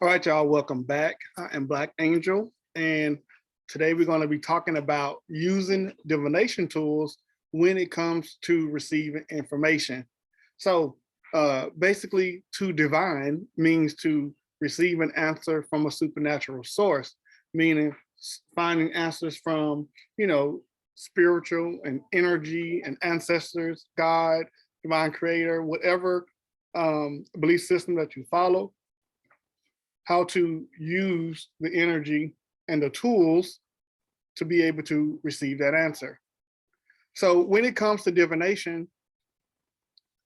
All right, y'all, welcome back. I am Black Angel, and today we're going to be talking about using divination tools when it comes to receiving information. So basically, to divine means to receive an answer from a supernatural source, meaning finding answers from, spiritual and energy and ancestors, God, divine creator, whatever belief system that you follow, how to use the energy and the tools to be able to receive that answer. So when it comes to divination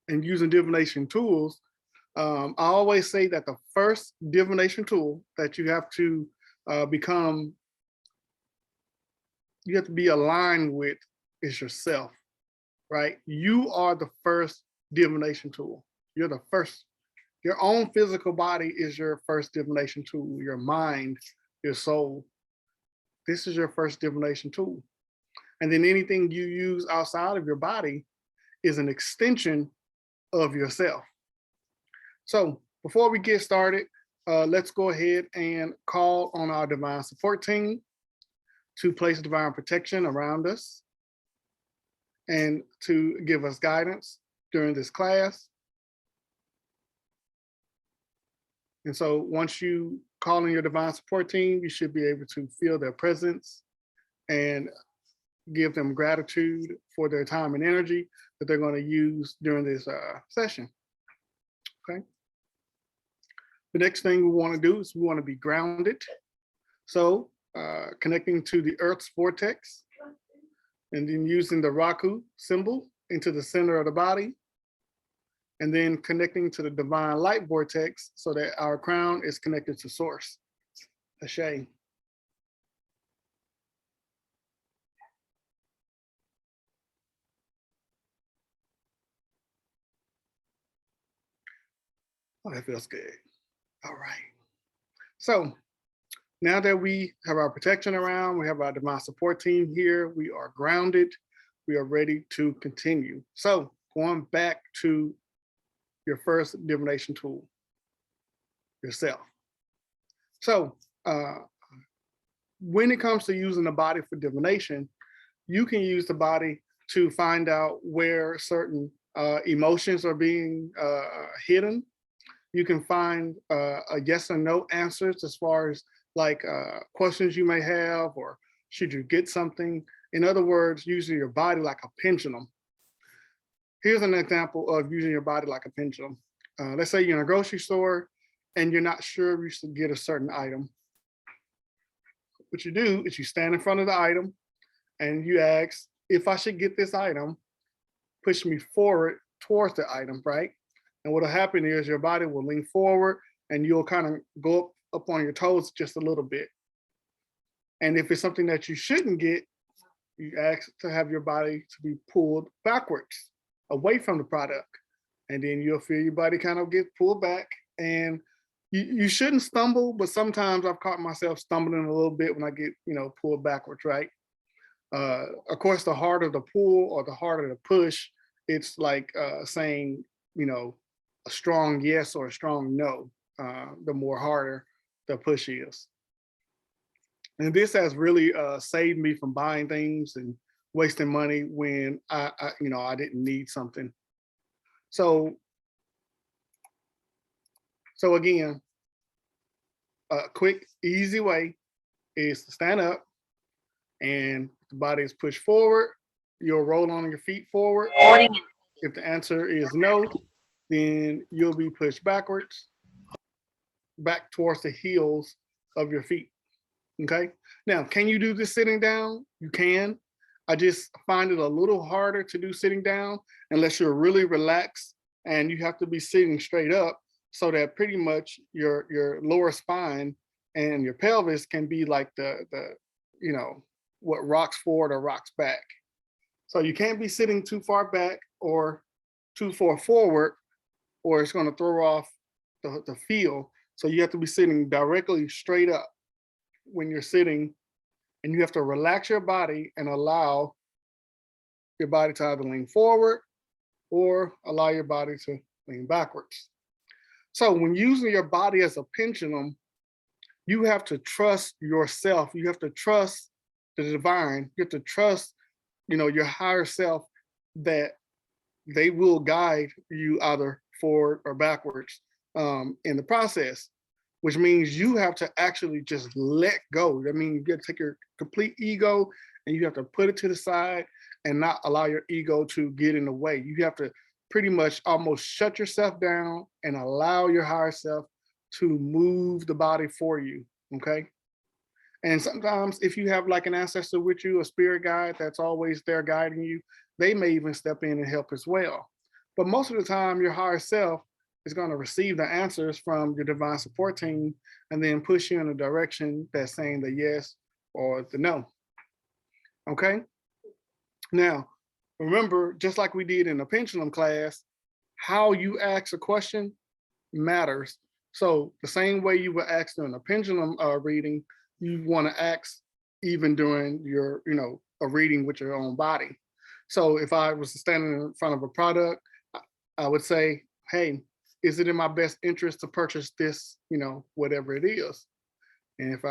and using divination tools, I always say that the first divination tool that you have to be aligned with is yourself, right? You are the first divination tool. You're the first. Your own physical body is your first divination tool. Your mind, your soul. This is your first divination tool. And then anything you use outside of your body is an extension of yourself. So before we get started, let's go ahead and call on our divine support team to place divine protection around us and to give us guidance during this class. And so once you call in your divine support team, you should be able to feel their presence and give them gratitude for their time and energy that they're going to use during this session. Okay. The next thing we want to do is we want to be grounded. So connecting to the Earth's vortex and then using the Raku symbol into the center of the body, and then connecting to the divine light vortex so that our crown is connected to source. Ashe. Oh, that feels good. All right. So now that we have our protection around, we have our divine support team here, we are grounded, we are ready to continue. So going back to your first divination tool, yourself. So when it comes to using the body for divination, you can use the body to find out where certain emotions are being hidden. You can find a yes or no answers as far as like questions you may have, or should you get something. In other words, using your body like a pendulum. Here's an example of using your body like a pendulum. Let's say you're in a grocery store and you're not sure if you should get a certain item. What you do is you stand in front of the item and you ask, if I should get this item, push me forward towards the item, right? And what'll happen is your body will lean forward and you'll kind of go up on your toes just a little bit. And if it's something that you shouldn't get, you ask to have your body to be pulled backwards, away from the product. And then you'll feel your body kind of get pulled back. And you shouldn't stumble, but sometimes I've caught myself stumbling a little bit when I get, pulled backwards, right? Of course, the harder the pull or the harder the push, it's like saying, a strong yes or a strong no, the more harder the push is. And this has really saved me from buying things and wasting money when I didn't need something. So again, a quick, easy way is to stand up, and the body is pushed forward. You'll roll on your feet forward. If the answer is no, then you'll be pushed backwards, back towards the heels of your feet. Okay. Now, can you do this sitting down? You can. I just find it a little harder to do sitting down unless you're really relaxed, and you have to be sitting straight up so that pretty much your lower spine and your pelvis can be like the what rocks forward or rocks back. So you can't be sitting too far back or too far forward, or it's going to throw off the feel. So you have to be sitting directly straight up when you're sitting, and you have to relax your body and allow your body to either lean forward or allow your body to lean backwards. So when using your body as a pendulum, you have to trust yourself. You have to trust the divine. You have to trust, your higher self, that they will guide you either forward or backwards in the process, which means you have to actually just let go. I mean, you have to take your complete ego and you have to put it to the side and not allow your ego to get in the way. You have to pretty much almost shut yourself down and allow your higher self to move the body for you, okay? And sometimes if you have like an ancestor with you, a spirit guide that's always there guiding you, they may even step in and help as well. But most of the time, your higher self is going to receive the answers from your divine support team and then push you in a direction that's saying the yes or the no. Okay? Now, remember, just like we did in the pendulum class, how you ask a question matters. So the same way you would ask during a pendulum reading, you want to ask even during your, a reading with your own body. So if I was standing in front of a product, I would say, hey, is it in my best interest to purchase this, whatever it is? And if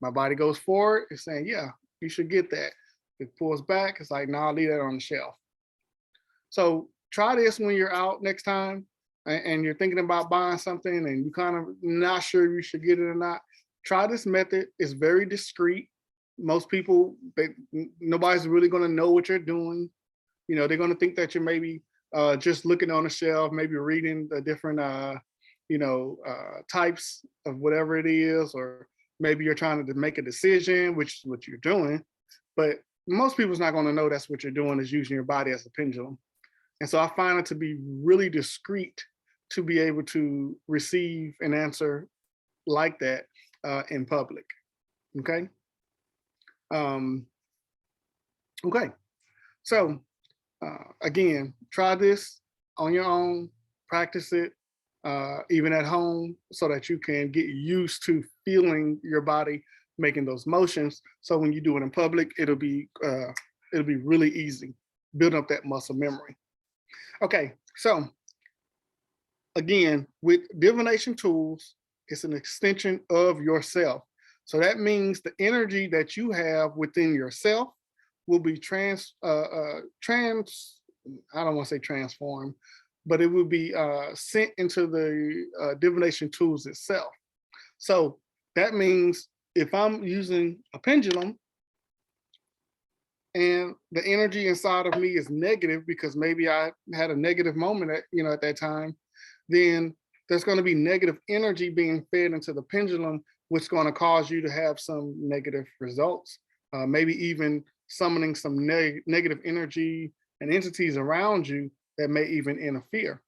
my body goes forward, it's saying, yeah, you should get that. If it pulls back, it's like, no, I'll leave that on the shelf. So try this when you're out next time and you're thinking about buying something and you kind of not sure if you should get it or not. Try this method. It's very discreet. Most people, nobody's really going to know what you're doing. They're going to think that you're maybe just looking on the shelf, maybe reading the different, types of whatever it is, or maybe you're trying to make a decision, which is what you're doing. But most people's not going to know that's what you're doing, is using your body as a pendulum. And so I find it to be really discreet to be able to receive an answer like that in public. Okay. Okay. So again, try this on your own, practice it even at home, so that you can get used to feeling your body making those motions. So when you do it in public, it'll be really easy. Build up that muscle memory. Okay, so again, with divination tools, it's an extension of yourself. So that means the energy that you have within yourself will be I don't want to say transformed, but it will be sent into the divination tools itself. So that means if I'm using a pendulum and the energy inside of me is negative because maybe I had a negative moment at that time, then there's going to be negative energy being fed into the pendulum, which is going to cause you to have some negative results. Maybe even summoning some negative energy and entities around you that may even interfere.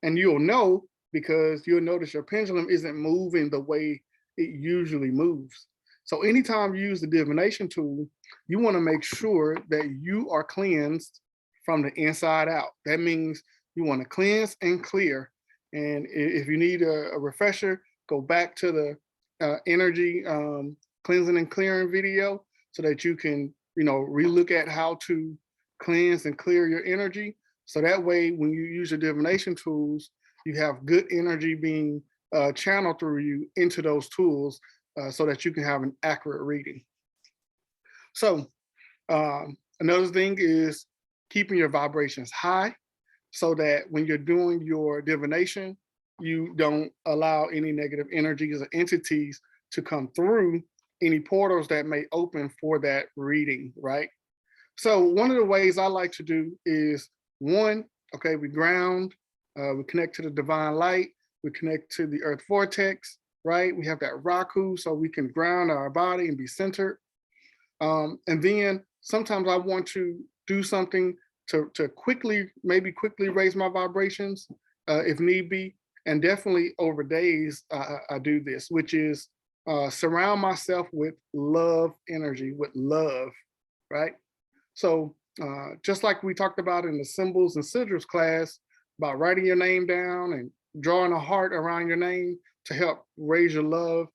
And you'll know because you'll notice your pendulum isn't moving the way it usually moves. So anytime you use the divination tool, you want to make sure that you are cleansed from the inside out. That means you want to cleanse and clear. And if you need a refresher, go back to the energy cleansing and clearing video so that you can, relook at how to cleanse and clear your energy. So that way, when you use your divination tools, you have good energy being channeled through you into those tools so that you can have an accurate reading. So another thing is keeping your vibrations high so that when you're doing your divination, you don't allow any negative energies or entities to come through any portals that may open for that reading, right? So one of the ways I like to do is one, okay, we ground, we connect to the divine light, we connect to the earth vortex, right? We have that Raku so we can ground our body and be centered. And then sometimes I want to do something to quickly raise my vibrations if need be. And definitely over days, I do this, which is surround myself with love energy, with love, right? So just like we talked about in the symbols and sigils class about writing your name down and drawing a heart around your name to help raise your love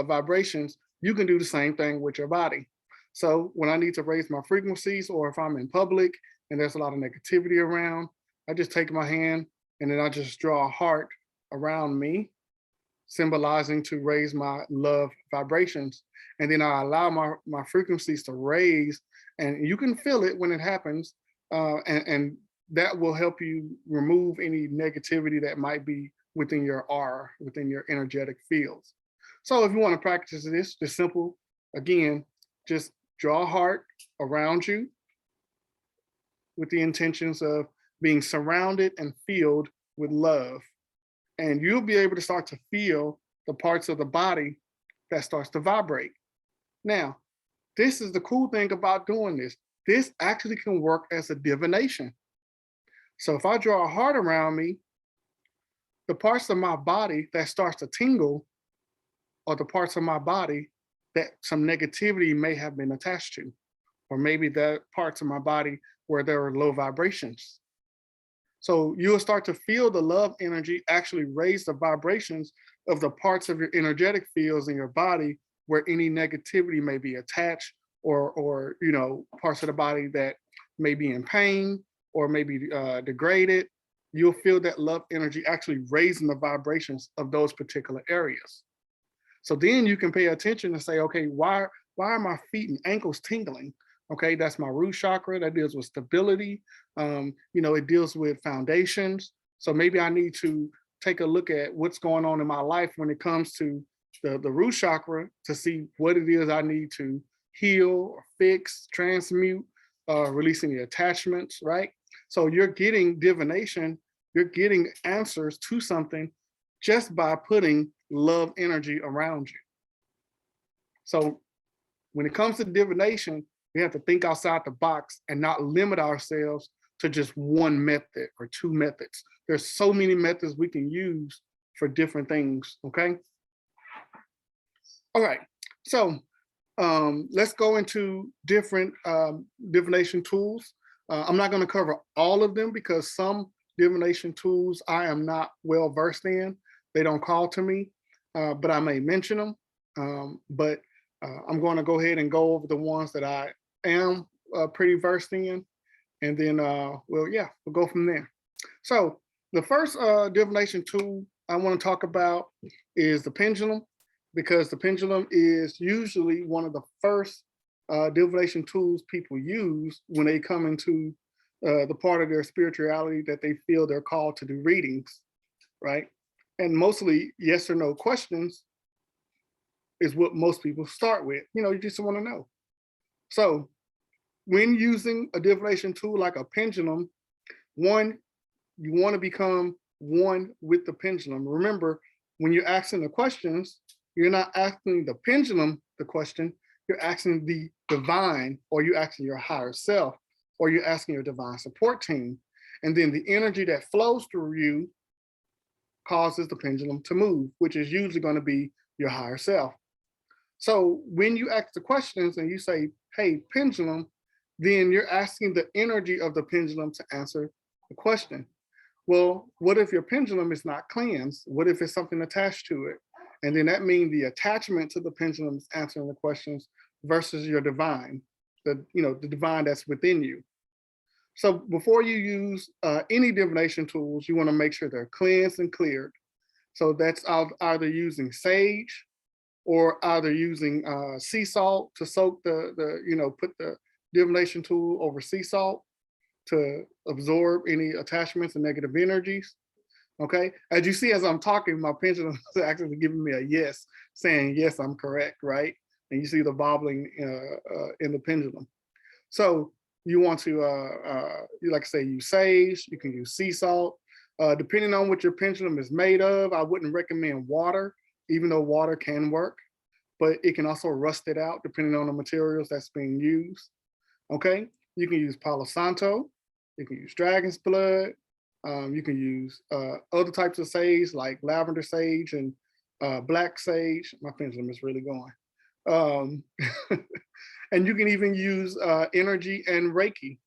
vibrations, you can do the same thing with your body. So when I need to raise my frequencies, or if I'm in public and there's a lot of negativity around, I just take my hand and then I just draw a heart around me. symbolizing to raise my love vibrations. And then I allow my frequencies to raise, and you can feel it when it happens. And that will help you remove any negativity that might be within your aura, within your energetic fields. So if you want to practice this, just simple, again, just draw a heart around you with the intentions of being surrounded and filled with love. And you'll be able to start to feel the parts of the body that starts to vibrate. Now, this is the cool thing about doing this. This actually can work as a divination. So if I draw a heart around me, the parts of my body that starts to tingle are the parts of my body that some negativity may have been attached to, or maybe the parts of my body where there are low vibrations. So you'll start to feel the love energy actually raise the vibrations of the parts of your energetic fields in your body where any negativity may be attached, or parts of the body that may be in pain or maybe degraded. You'll feel that love energy actually raising the vibrations of those particular areas. So then you can pay attention and say, okay, why are my feet and ankles tingling? Okay, that's my root chakra. That deals with stability. It deals with foundations. So maybe I need to take a look at what's going on in my life when it comes to the root chakra to see what it is I need to heal or fix, transmute, releasing the attachments, right? So you're getting divination, you're getting answers to something just by putting love energy around you. So when it comes to divination, we have to think outside the box and not limit ourselves to just one method or two methods. There's so many methods we can use for different things, okay? All right, so let's go into different divination tools. I'm not gonna cover all of them because some divination tools I am not well versed in. They don't call to me, but I may mention them. But I'm going to go ahead and go over the ones that I am pretty versed in, and then we'll go from there. So the first divination tool I want to talk about is the pendulum, because the pendulum is usually one of the first divination tools people use when they come into the part of their spirituality that they feel they're called to do readings, right? And mostly yes or no questions is what most people start with. You just want to know. So when using a divination tool like a pendulum, one, you want to become one with the pendulum. Remember, when you're asking the questions, you're not asking the pendulum the question, you're asking the divine, or you're asking your higher self, or you're asking your divine support team. And then the energy that flows through you causes the pendulum to move, which is usually going to be your higher self. So when you ask the questions and you say, hey, pendulum, then you're asking the energy of the pendulum to answer the question. Well, what if your pendulum is not cleansed? What if it's something attached to it? And then that means the attachment to the pendulum is answering the questions versus your divine, the divine that's within you. So before you use any divination tools, you want to make sure they're cleansed and cleared. So that's either using sage or either using sea salt to soak put the divination tool over sea salt to absorb any attachments and negative energies. Okay, as you see, as I'm talking, my pendulum is actually giving me a yes, saying yes, I'm correct, right? And you see the bobbling in the pendulum. So you want to, like I say, use sage. You can use sea salt. Depending on what your pendulum is made of, I wouldn't recommend water, even though water can work, but it can also rust it out depending on the materials that's being used. Okay, you can use Palo Santo. You can use dragon's blood. You can use other types of sage like lavender sage and black sage. My pendulum is really going. And you can even use energy and Reiki.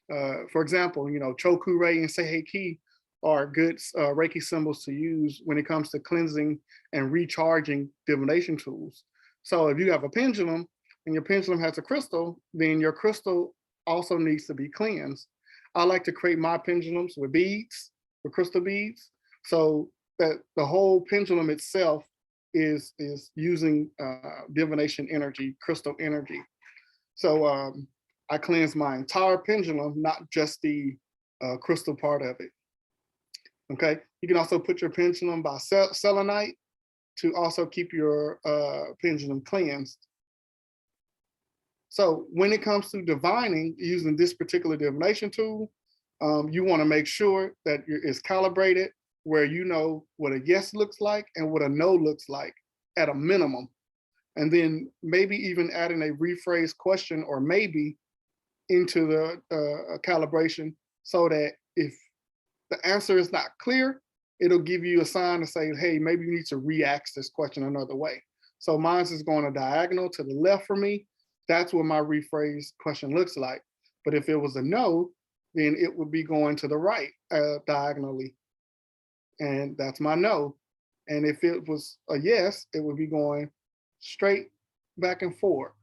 For example, Choku-rei and Seihei-ki are good Reiki symbols to use when it comes to cleansing and recharging divination tools. So if you have a pendulum and your pendulum has a crystal, then your crystal also needs to be cleansed. I like to create my pendulums with beads, with crystal beads. So that the whole pendulum itself is using divination energy, crystal energy. So I cleanse my entire pendulum, not just the crystal part of it. Okay, you can also put your pendulum by selenite to also keep your pendulum cleansed. So when it comes to divining using this particular divination tool, you want to make sure that it's calibrated where you know what a yes looks like and what a no looks like at a minimum. And then maybe even adding a rephrased question or maybe into the calibration, so that if the answer is not clear, it'll give you a sign to say, hey, maybe you need to re-ask this question another way. So mine is going a diagonal to the left for me. That's what my rephrased question looks like. But if it was a no, then it would be going to the right diagonally. And that's my no. And if it was a yes, it would be going straight back and forth.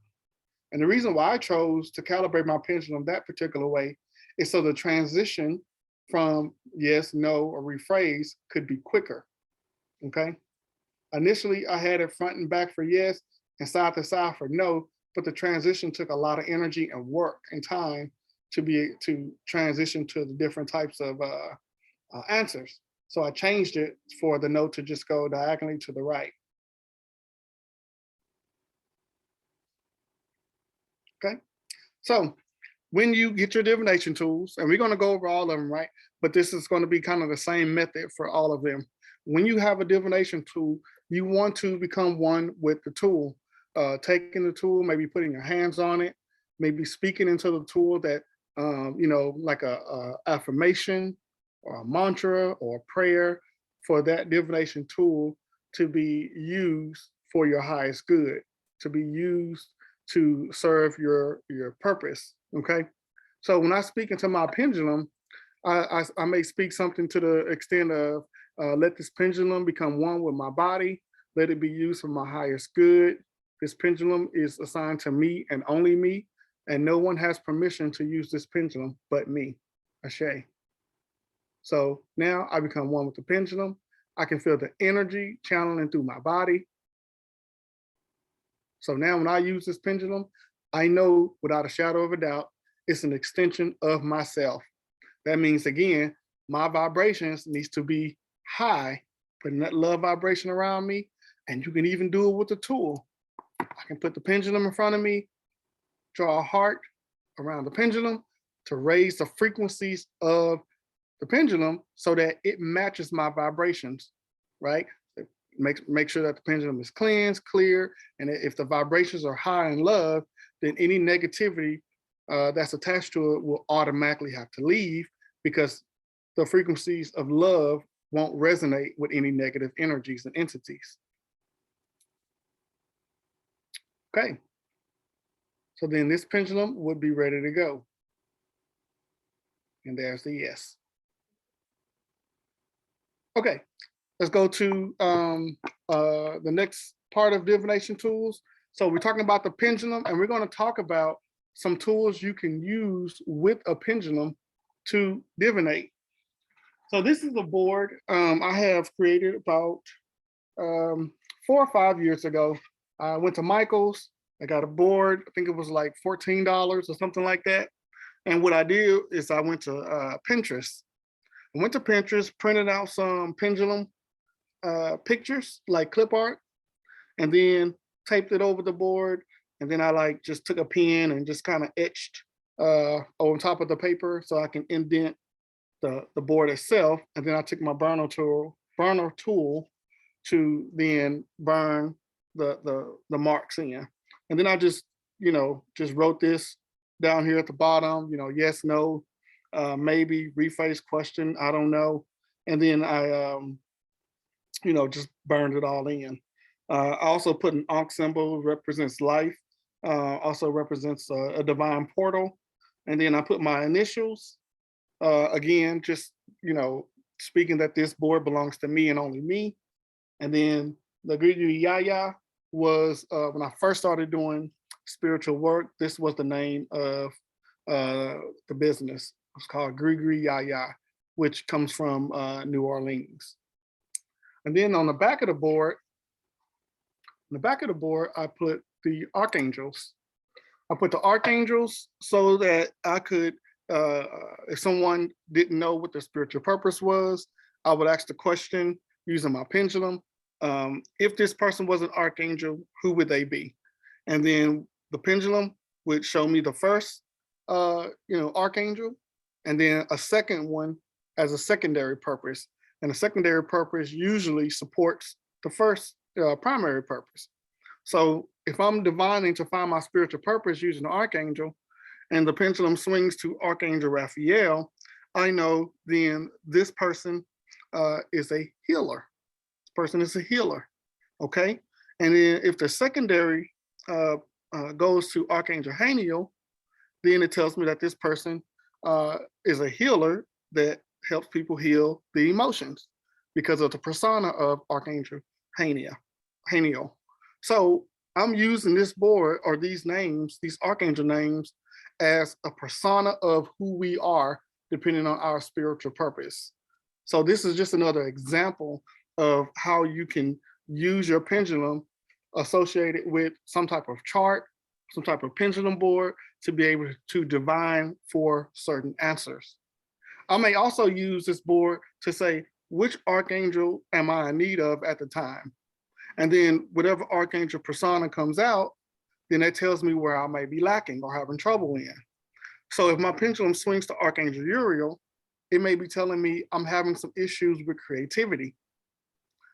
And the reason why I chose to calibrate my pendulum that particular way is so the transition from yes, no, or rephrase could be quicker, okay? Initially, I had it front and back for yes and side to side for no, but the transition took a lot of energy and work and time to transition to the different types of answers. So I changed it for the no to just go diagonally to the right. Okay, so when you get your divination tools, and we're going to go over all of them, right? But this is going to be kind of the same method for all of them. When you have a divination tool, you want to become one with the tool. Taking the tool, maybe putting your hands on it, maybe speaking into the tool that, you know, like a affirmation or a mantra or a prayer for that divination tool to be used for your highest good, to be used to serve your purpose. Okay, so when I speak into my pendulum, I may speak something to the extent of let this pendulum become one with my body, let it be used for my highest good. This pendulum is assigned to me and only me, and no one has permission to use this pendulum but me, Ashe. So now I become one with the pendulum. I can feel the energy channeling through my body. So now when I use this pendulum, I know without a shadow of a doubt, it's an extension of myself. That means, again, my vibrations needs to be high, putting that love vibration around me. And you can even do it with the tool. I can put the pendulum in front of me, draw a heart around the pendulum to raise the frequencies of the pendulum so that it matches my vibrations, right? Make sure that the pendulum is cleansed, clear, and if the vibrations are high in love, then any negativity that's attached to it will automatically have to leave, because the frequencies of love won't resonate with any negative energies and entities. Okay, so then this pendulum would be ready to go. And there's the yes. Okay, let's go to the next part of divination tools. So we're talking about the pendulum, and we're going to talk about some tools you can use with a pendulum to divinate. So this is a board I have created about 4 or 5 years ago. I went to Michael's, I got a board, I think it was like $14 or something like that. And what I did is I went to Pinterest. I went to Pinterest, printed out some pendulum pictures, like clip art, and then taped it over the board. And then I just took a pen and just kind of etched on top of the paper so I can indent the board itself. And then I took my burner tool to then burn the marks in. And then I just wrote this down here at the bottom, yes, no, maybe, rephrase question, I don't know. And then I, just burned it all in. I also put an Ankh symbol, represents life, also represents a divine portal. And then I put my initials, again, just, speaking that this board belongs to me and only me. And then the Grigri Yaya was, when I first started doing spiritual work, this was the name of the business. It's called Grigri Yaya, which comes from New Orleans. And then on the back of the board, I put the archangels. I put the archangels so that I could, if someone didn't know what their spiritual purpose was, I would ask the question using my pendulum. If this person was an archangel, who would they be? And then the pendulum would show me the first, archangel, and then a second one as a secondary purpose. And the secondary purpose usually supports the first primary purpose. So if I'm divining to find my spiritual purpose using the archangel, and the pendulum swings to Archangel Raphael, I know then this person is a healer. This person is a healer, okay? And then if the secondary goes to Archangel Haniel, then it tells me that this person is a healer that helps people heal the emotions because of the persona of Archangel Haniel. So I'm using this board or these names, these archangel names, as a persona of who we are, depending on our spiritual purpose. So this is just another example of how you can use your pendulum associated with some type of chart, some type of pendulum board to be able to divine for certain answers. I may also use this board to say, which archangel am I in need of at the time? And then whatever archangel persona comes out, then that tells me where I may be lacking or having trouble in. So if my pendulum swings to Archangel Uriel, it may be telling me I'm having some issues with creativity.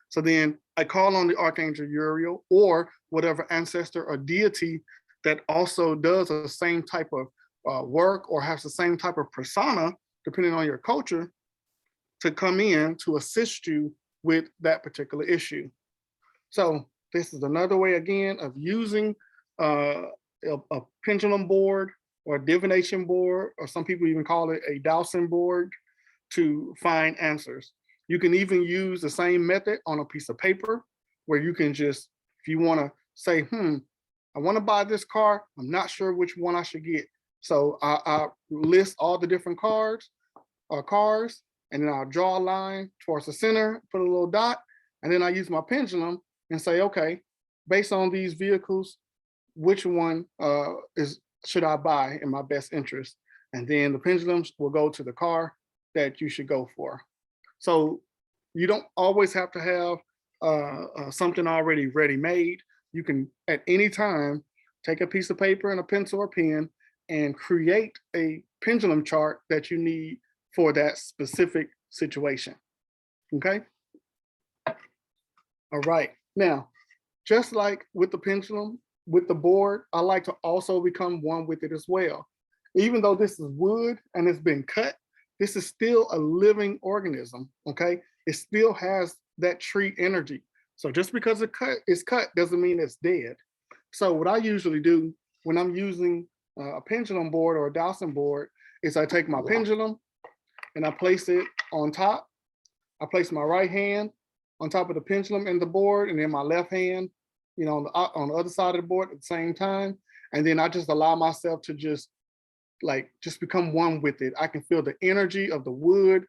So then I call on the Archangel Uriel or whatever ancestor or deity that also does the same type of work or has the same type of persona, depending on your culture, to come in to assist you with that particular issue. So this is another way, again, of using a pendulum board or a divination board, or some people even call it a dowsing board, to find answers. You can even use the same method on a piece of paper where you can just, if you want to say, I want to buy this car, I'm not sure which one I should get. So I list all the different cars, and then I'll draw a line towards the center, put a little dot, and then I use my pendulum and say, okay, based on these vehicles, which one should I buy in my best interest? And then the pendulums will go to the car that you should go for. So you don't always have to have something already ready-made. You can, at any time, take a piece of paper and a pencil or pen and create a pendulum chart that you need for that specific situation, okay? All right, now, just like with the pendulum, with the board, I like to also become one with it as well. Even though this is wood and it's been cut, this is still a living organism, okay? It still has that tree energy. So just because it's cut doesn't mean it's dead. So what I usually do when I'm using a pendulum board or a dowsing board is I take my pendulum and I place it on top. I place my right hand on top of the pendulum and the board, and then my left hand, on the other side of the board at the same time. And then I just allow myself to just become one with it. I can feel the energy of the wood,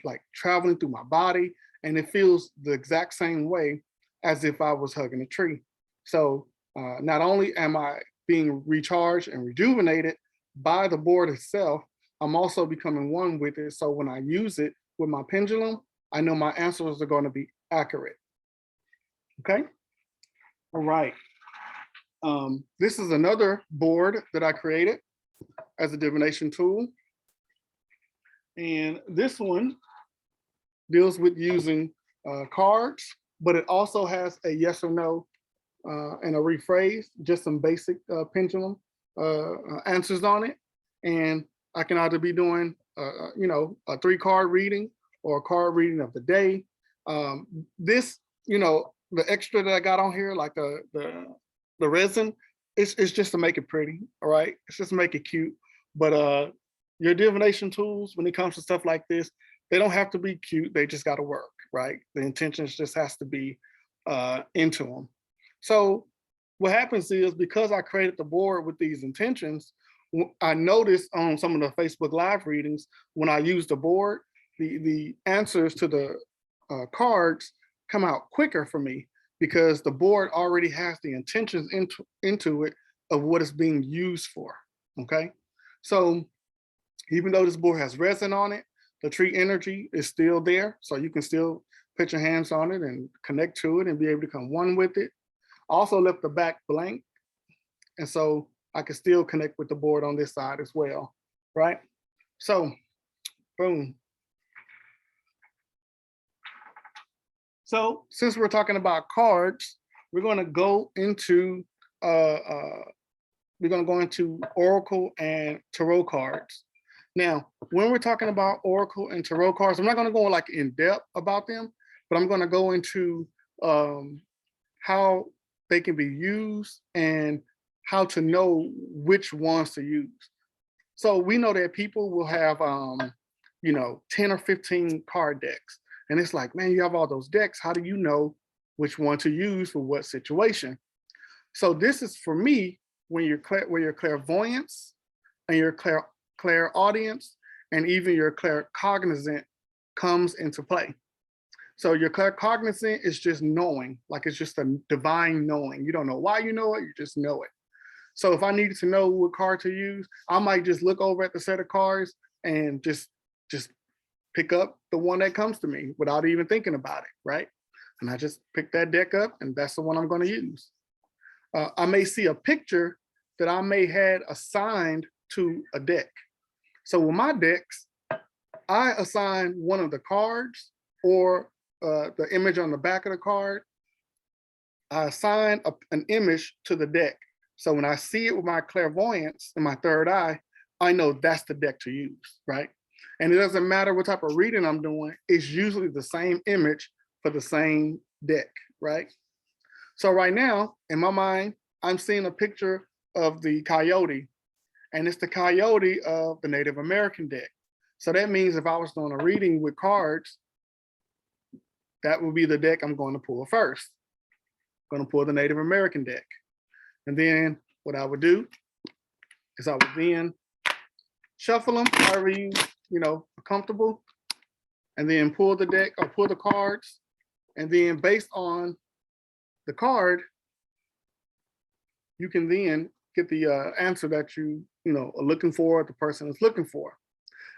like traveling through my body, and it feels the exact same way as if I was hugging a tree. So not only am I being recharged and rejuvenated by the board itself, I'm also becoming one with it. So when I use it with my pendulum, I know my answers are going to be accurate. Okay. All right. This is another board that I created as a divination tool. And this one deals with using cards, but it also has a yes or no and a rephrase, just some basic pendulum answers on it. And I can either be doing, a 3-card reading or a card reading of the day. This, the extra that I got on here, like the resin, it's just to make it pretty, all right? It's just to make it cute. But your divination tools, when it comes to stuff like this, they don't have to be cute, they just gotta work, right? The intentions just has to be into them. So what happens is, because I created the board with these intentions, I noticed on some of the Facebook Live readings, when I used the board, the answers to the cards come out quicker for me because the board already has the intentions into it of what it's being used for, okay? So even though this board has resin on it, the tree energy is still there. So you can still put your hands on it and connect to it and be able to become one with it. Also left the back blank. And so I can still connect with the board on this side as well, right? So, boom. So since we're talking about cards, we're going to go into Oracle and Tarot cards. Now, when we're talking about Oracle and Tarot cards, I'm not going to go like in depth about them, but I'm going to go into how they can be used and how to know which ones to use. So we know that people will have, 10 or 15 card decks. And it's like, man, you have all those decks. How do you know which one to use for what situation? So this is for me when your clairvoyance and your clairaudience and even your claircognizant comes into play. So your claircognizant is just knowing, like it's just a divine knowing. You don't know why you know it, you just know it. So if I needed to know what card to use, I might just look over at the set of cards and just pick up the one that comes to me without even thinking about it, right? And I just pick that deck up and that's the one I'm going to use. I may see a picture that I may had assigned to a deck. So with my decks, I assign one of the cards or the image on the back of the card. I assign an image to the deck. So when I see it with my clairvoyance and my third eye, I know that's the deck to use, right? And it doesn't matter what type of reading I'm doing, it's usually the same image for the same deck, right? So right now, in my mind, I'm seeing a picture of the coyote, and it's the coyote of the Native American deck. So that means if I was doing a reading with cards, that would be the deck I'm going to pull first. I'm going to pull the Native American deck. And then what I would do is I would then shuffle them however you are comfortable, and then pull the deck or pull the cards. And then based on the card, you can then get the answer that you are looking for, the person is looking for.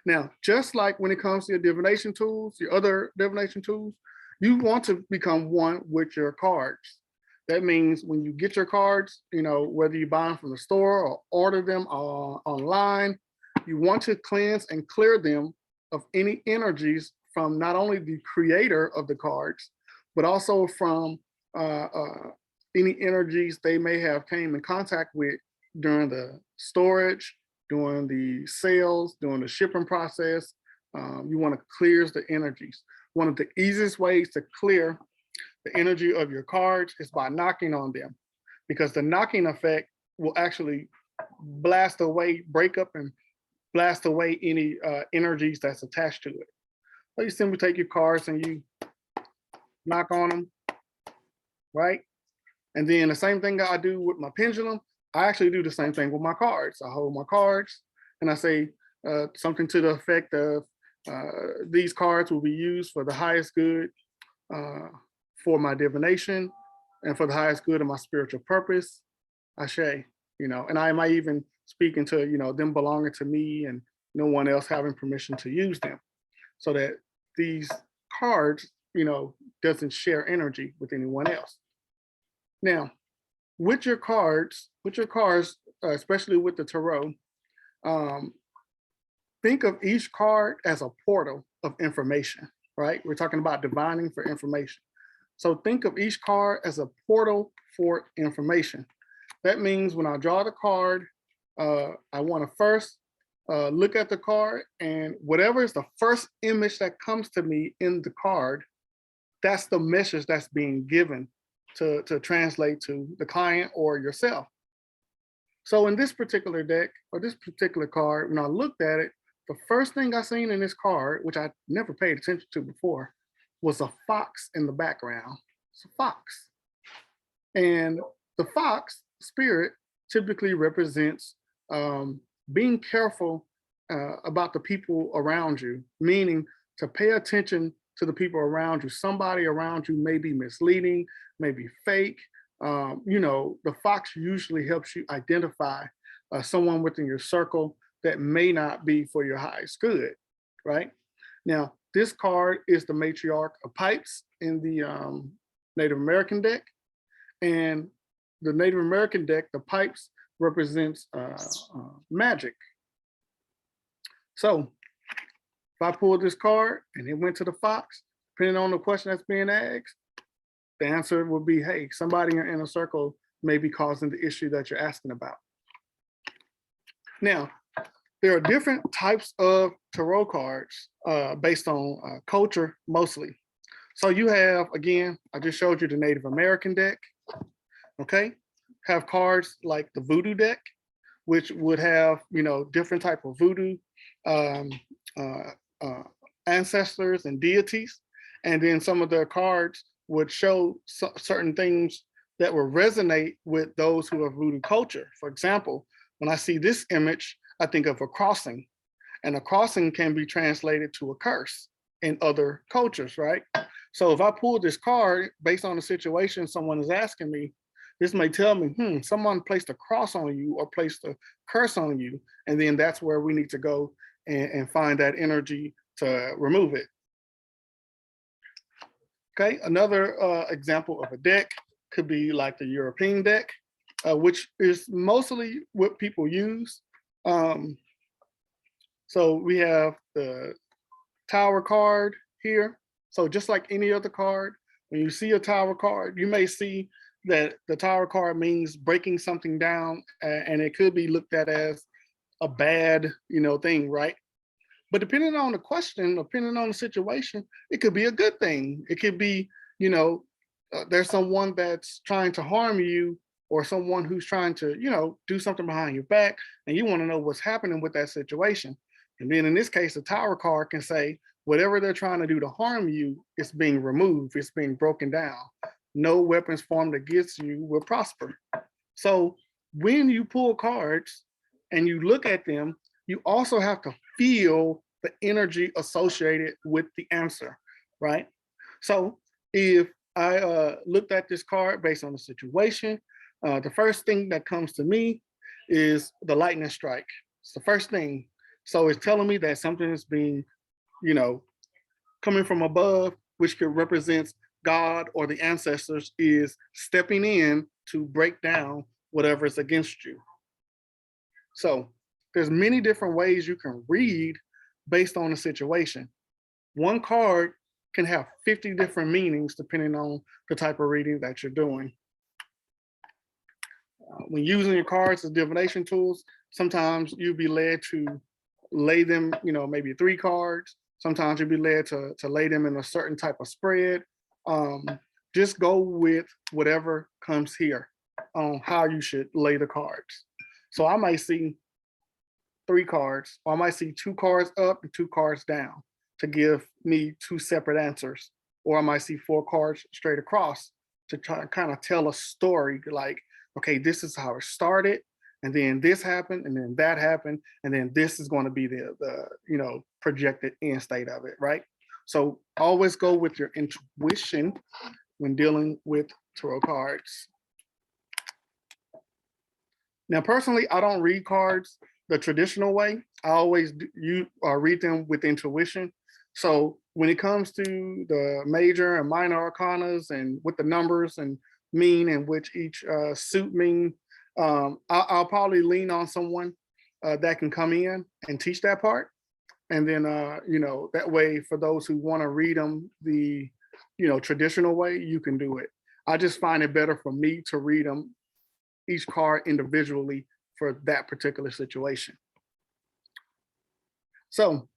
Now, just like when it comes to your divination tools, your other divination tools, you want to become one with your cards. That means when you get your cards, whether you buy them from the store or order them online, you want to cleanse and clear them of any energies from not only the creator of the cards, but also from any energies they may have came in contact with during the storage, during the sales, during the shipping process. You want to clear the energies. One of the easiest ways to clear the energy of your cards is by knocking on them, because the knocking effect will actually blast away, break up and blast away any energies that's attached to it. So you simply take your cards and you knock on them, right? And then the same thing that I do with my pendulum, I actually do the same thing with my cards. I hold my cards and I say something to the effect of, these cards will be used for the highest good for my divination and for the highest good of my spiritual purpose. Ashe, and I might even speak into, them belonging to me and no one else having permission to use them, so that these cards, doesn't share energy with anyone else. Now, with your cards, especially with the tarot, think of each card as a portal of information, right? We're talking about divining for information. So think of each card as a portal for information. That means when I draw the card, I want to first look at the card, and whatever is the first image that comes to me in the card, that's the message that's being given to translate to the client or yourself. So in this particular deck or this particular card, when I looked at it, the first thing I seen in this card, which I never paid attention to before, was a fox in the background. It's a fox. And the fox spirit typically represents being careful about the people around you, meaning to pay attention to the people around you. Somebody around you may be misleading, may be fake. You know, the fox usually helps you identify someone within your circle that may not be for your highest good, right? Now, this card is the matriarch of pipes in the Native American deck. And the Native American deck, the pipes, represents magic. So if I pull this card and it went to the fox, depending on the question that's being asked, the answer would be, hey, somebody in your inner circle may be causing the issue that you're asking about. Now, there are different types of tarot cards based on culture mostly. So you have, again, I just showed you the Native American deck, okay? Have cards like the voodoo deck, which would have, you know, different type of voodoo ancestors and deities. And then some of their cards would show certain things that will resonate with those who have voodoo culture. For example, when I see this image, I think of a crossing, and a crossing can be translated to a curse in other cultures, right? So if I pull this card based on the situation someone is asking me, this may tell me, someone placed a cross on you or placed a curse on you. And then that's where we need to go and find that energy to remove it. Okay, another example of a deck could be like the European deck, which is mostly what people use. So we have the Tower card here. So just like any other card, when you see a Tower card, you may see that the Tower card means breaking something down, and it could be looked at as a bad, you know, thing, right? But depending on the question, depending on the situation, it could be a good thing. It could be, you know, there's someone that's trying to harm you, or someone who's trying to, you know, do something behind your back, and you want to know what's happening with that situation. And then in this case, the Tower card can say, whatever they're trying to do to harm you, it's being removed, it's being broken down. No weapons formed against you will prosper. So when you pull cards and you look at them, you also have to feel the energy associated with the answer, right? So if I looked at this card based on the situation, the first thing that comes to me is the lightning strike. It's the first thing. So it's telling me that something is being, you know, coming from above, which could represent God or the ancestors, is stepping in to break down whatever is against you. So there's many different ways you can read based on the situation. One card can have 50 different meanings depending on the type of reading that you're doing. When using your cards as divination tools, sometimes you'll be led to lay them, you know, maybe 3 cards. Sometimes you'll be led to lay them in a certain type of spread. Just go with whatever comes here on how you should lay the cards. So I might see 3 cards, or I might see 2 cards up and 2 cards down to give me 2 separate answers. Or I might see 4 cards straight across to try to kind of tell a story like, okay, this is how it started, and then this happened, and then that happened, and then this is going to be the you know, projected end state of it, right? So always go with your intuition when dealing with tarot cards. Now, personally, I don't read cards the traditional way. I always read them with intuition. So when it comes to the major and minor arcanas and what the numbers and mean and which each suit mean, I'll probably lean on someone that can come in and teach that part. And then, you know, that way for those who want to read them the, you know, traditional way, you can do it. I just find it better for me to read them each card individually for that particular situation. So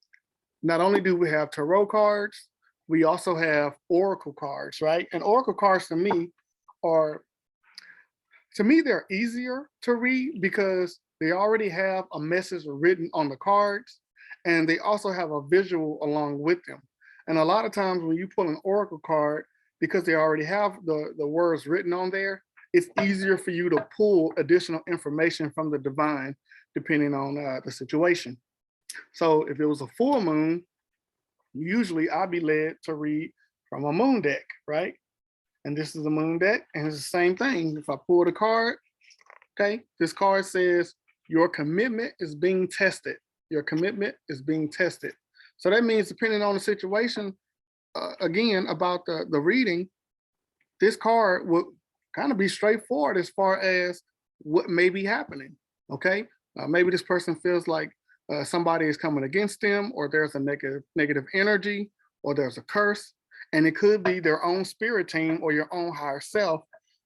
not only do we have tarot cards, we also have oracle cards, right? And oracle cards to me they're easier to read because they already have a message written on the cards, and they also have a visual along with them. And a lot of times when you pull an oracle card, because they already have the words written on there, it's easier for you to pull additional information from the divine, depending on the situation. So if it was a full moon, Usually I'll be led to read from a moon deck, right? And this is a moon deck, and it's the same thing. If I pull the card, okay, this card says your commitment is being tested. Your commitment is being tested. So that means depending on the situation, again, about the reading, this card will kind of be straightforward as far as what may be happening, okay? Maybe this person feels like somebody is coming against them, or there's a negative energy, or there's a curse, and it could be their own spirit team or your own higher self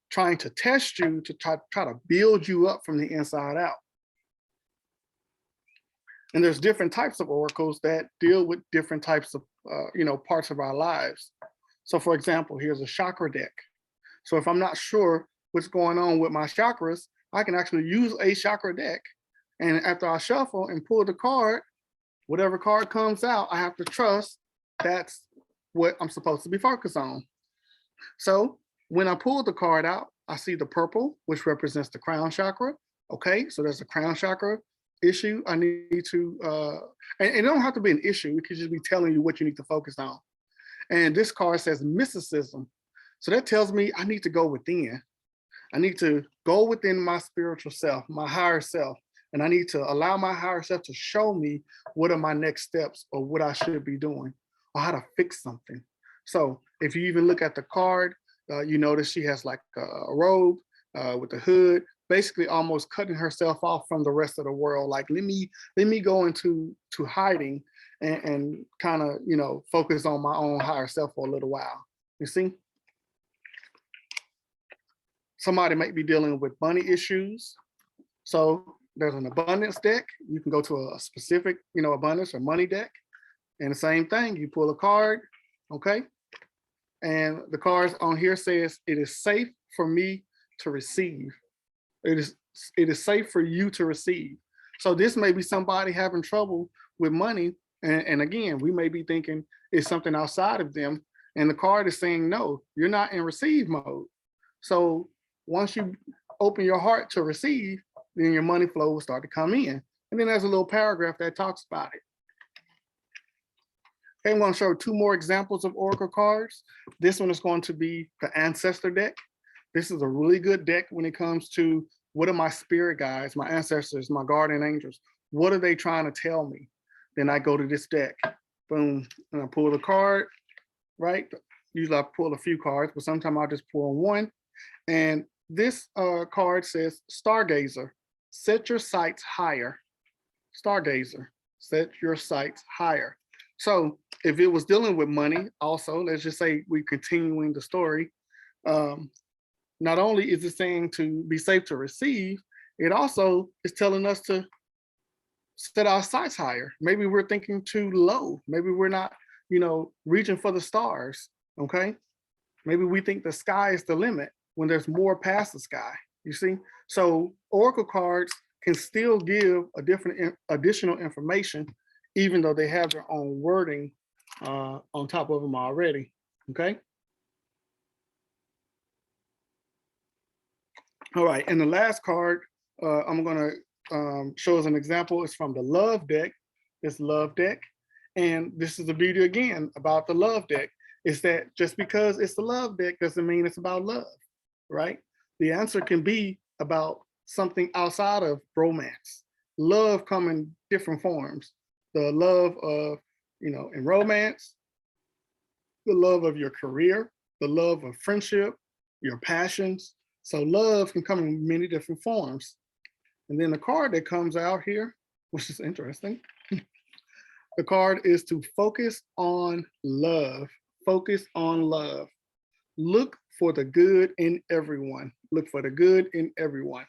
trying to test you to try to build you up from the inside out. And there's different types of oracles that deal with different types of parts of our lives. So for example, here's a chakra deck. So if I'm not sure what's going on with my chakras, I can actually use a chakra deck. And after I shuffle and pull the card, whatever card comes out, I have to trust that's what I'm supposed to be focused on. So when I pull the card out, I see the purple, which represents the crown chakra. Okay, so there's a crown chakra issue. I need to, and it don't have to be an issue. It could just be telling you what you need to focus on. And this card says mysticism. So that tells me I need to go within. I need to go within my spiritual self, my higher self, and I need to allow my higher self to show me what are my next steps or what I should be doing or how to fix something. So if you even look at the card, you notice she has like a robe with a hood, basically almost cutting herself off from the rest of the world. Like, let me go into hiding and kind of, focus on my own higher self for a little while. You see? Somebody might be dealing with money issues. So there's an abundance deck. You can go to a specific, abundance or money deck. And the same thing, you pull a card, okay? And the cards on here says, it is safe for me to receive. It is safe for you to receive. So this may be somebody having trouble with money. And again, we may be thinking it's something outside of them. And the card is saying, no, you're not in receive mode. So once you open your heart to receive, then your money flow will start to come in. And then there's a little paragraph that talks about it. Okay, I'm going to show 2 more examples of oracle cards. This one is going to be the Ancestor Deck. This is a really good deck when it comes to what are my spirit guides, my ancestors, my guardian angels. What are they trying to tell me? Then I go to this deck, boom, and I pull the card, right? Usually I pull a few cards, but sometimes I'll just pull one. And this card says, Stargazer, set your sights higher. Stargazer, set your sights higher. So if it was dealing with money, also, let's just say we're continuing the story. Not only is it saying to be safe to receive, it also is telling us to set our sights higher. Maybe we're thinking too low. Maybe we're not, reaching for the stars, okay? Maybe we think the sky is the limit when there's more past the sky, you see? So oracle cards can still give a different additional information, even though they have their own wording on top of them already, okay? All right, and the last card I'm gonna show as an example is from the Love Deck, this Love Deck. And this is the beauty again about the Love Deck, is that just because it's the Love Deck doesn't mean it's about love, right? The answer can be about something outside of romance. Love come in different forms. The love of, in romance, the love of your career, the love of friendship, your passions. So love can come in many different forms. And then the card that comes out here, which is interesting, the card is to focus on love. Focus on love. Look for the good in everyone. Look for the good in everyone.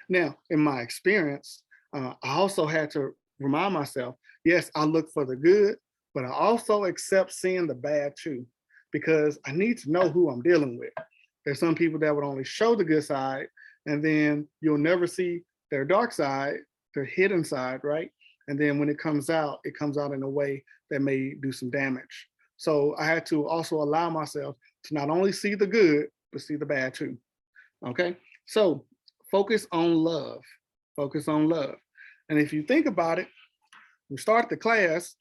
Now, in my experience, I also had to remind myself, yes, I look for the good, but I also accept seeing the bad too, because I need to know who I'm dealing with. There's some people that would only show the good side, and then you'll never see their dark side, their hidden side, right? And then when it comes out in a way that may do some damage. So I had to also allow myself to not only see the good, but see the bad too, okay? So focus on love, focus on love. And if you think about it, we start the class,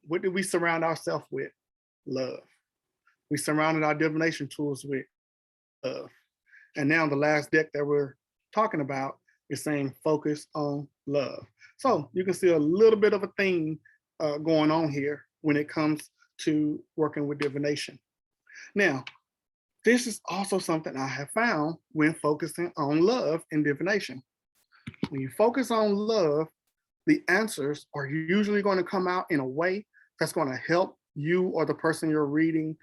What did we surround ourselves with? Love. We surrounded our divination tools with love. And now the last deck that we're talking about is saying focus on love. So you can see a little bit of a theme going on here when it comes to working with divination. Now, this is also something I have found when focusing on love in divination. When you focus on love, the answers are usually going to come out in a way that's going to help you or the person you're reading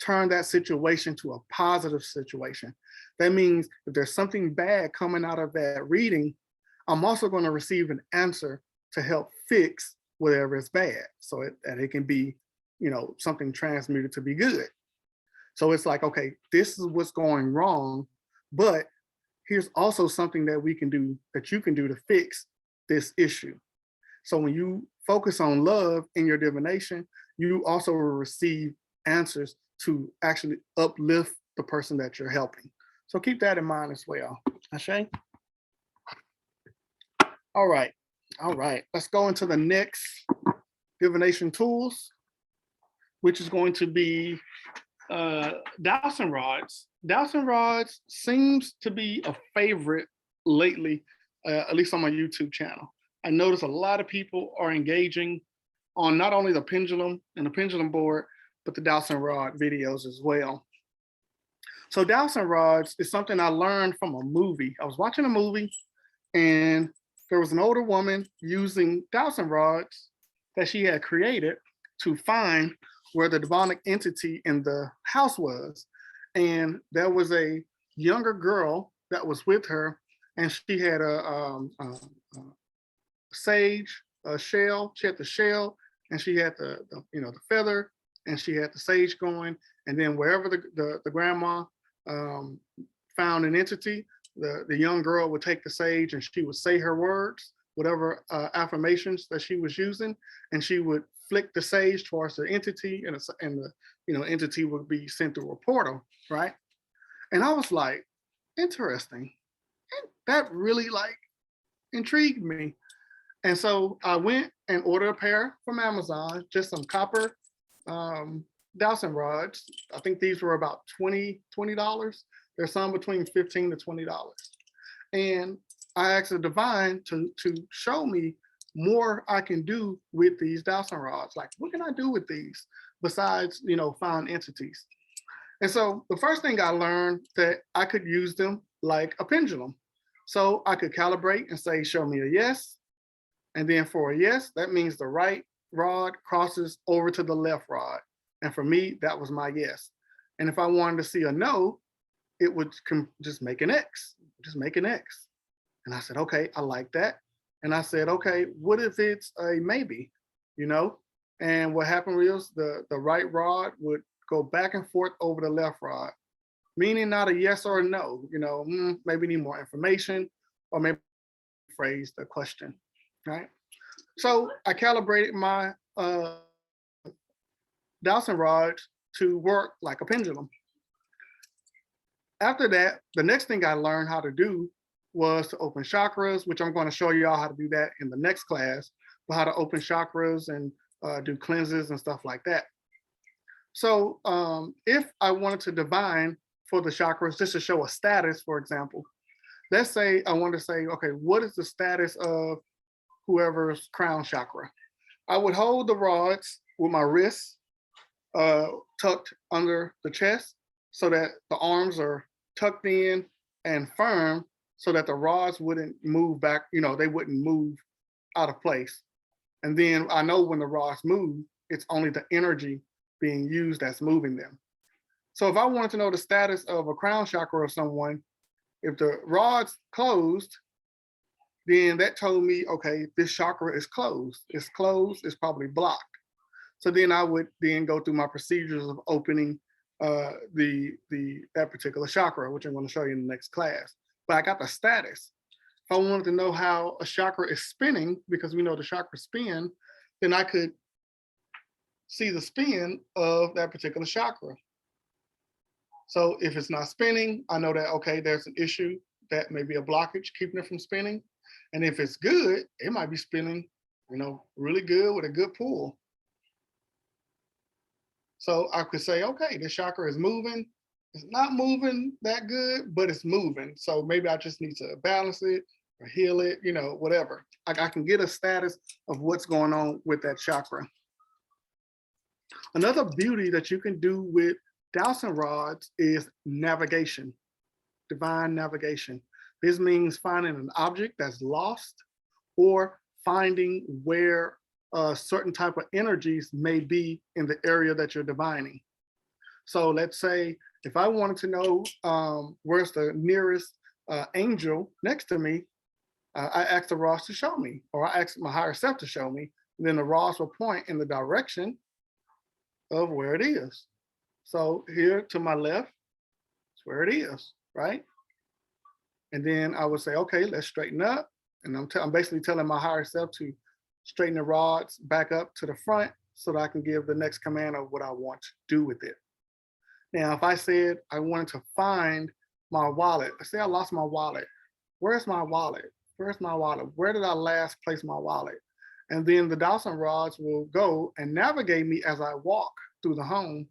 turn that situation to a positive situation. That means if there's something bad coming out of that reading, I'm also going to receive an answer to help fix whatever is bad, so that it can be, something transmuted to be good. So it's like, okay, this is what's going wrong, but here's also something that we can do, that you can do to fix this issue. So when you focus on love in your divination, you also will receive answers to actually uplift the person that you're helping. So keep that in mind as well. Ashe? All right. Let's go into the next divination tools, which is going to be Dowsing Rods. Dowsing Rods seems to be a favorite lately, at least on my YouTube channel. I notice a lot of people are engaging on not only the pendulum and the pendulum board, but the dowsing rod videos as well. So dowsing rods is something I learned from a movie. I was watching a movie and there was an older woman using dowsing rods that she had created to find where the demonic entity in the house was. And there was a younger girl that was with her, and she had a sage, a shell. She had the shell, and she had the feather, and she had the sage going. And then wherever the grandma found an entity, the young girl would take the sage and she would say her words, whatever affirmations that she was using, and she would flick the sage towards the entity, and the entity would be sent through a portal, right? And I was like, interesting. And that really intrigued me. And so I went and ordered a pair from Amazon, just some copper dowsing rods. I think these were about $20. There's some between $15 to $20. And I asked the divine to show me more I can do with these dowsing rods. Like, what can I do with these besides, find entities? And so the first thing I learned that I could use them like a pendulum. So I could calibrate and say, show me a yes. And then for a yes, that means the right rod crosses over to the left rod. And for me, that was my yes. And if I wanted to see a no, it would just make an X, And I said, okay, I like that. And I said, okay, what if it's a maybe, And what happened was the right rod would go back and forth over the left rod, meaning not a yes or a no, maybe need more information, or maybe phrase the question, right? So I calibrated my dowsing rods to work like a pendulum. After that, the next thing I learned how to do was to open chakras, which I'm going to show y'all how to do that in the next class, but how to open chakras and do cleanses and stuff like that. So if I wanted to divine for the chakras, just to show a status, for example, let's say I want to say, okay, what is the status of whoever's crown chakra? I would hold the rods with my wrists tucked under the chest so that the arms are tucked in and firm so that the rods wouldn't move back, they wouldn't move out of place. And then I know when the rods move, it's only the energy being used that's moving them. So if I wanted to know the status of a crown chakra of someone, if the rod's closed, then that told me, okay, this chakra is closed. It's closed, it's probably blocked. So then I would then go through my procedures of opening that particular chakra, which I'm going to show you in the next class. But I got the status. If I wanted to know how a chakra is spinning, because we know the chakra spin, then I could see the spin of that particular chakra. So if it's not spinning, I know that, okay, there's an issue that may be a blockage keeping it from spinning. And if it's good, it might be spinning really good with a good pull. So I could say, okay, this chakra is moving. It's not moving that good, but it's moving. So maybe I just need to balance it or heal it, whatever. I can get a status of what's going on with that chakra. Another beauty that you can do with dowsing rods is navigation, divine navigation. This means finding an object that's lost or finding where certain type of energies may be in the area that you're divining. So let's say if I wanted to know where's the nearest angel next to me, I ask the rods to show me, or I ask my higher self to show me, and then the rods will point in the direction of where it is. So here to my left is where it is, right? And then I would say, okay, let's straighten up. And I'm basically telling my higher self to straighten the rods back up to the front so that I can give the next command of what I want to do with it. Now, if I said I wanted to find my wallet, let's say I lost my wallet. Where's my wallet? Where's my wallet? Where did I last place my wallet? And then the dowsing rods will go and navigate me as I walk through the home.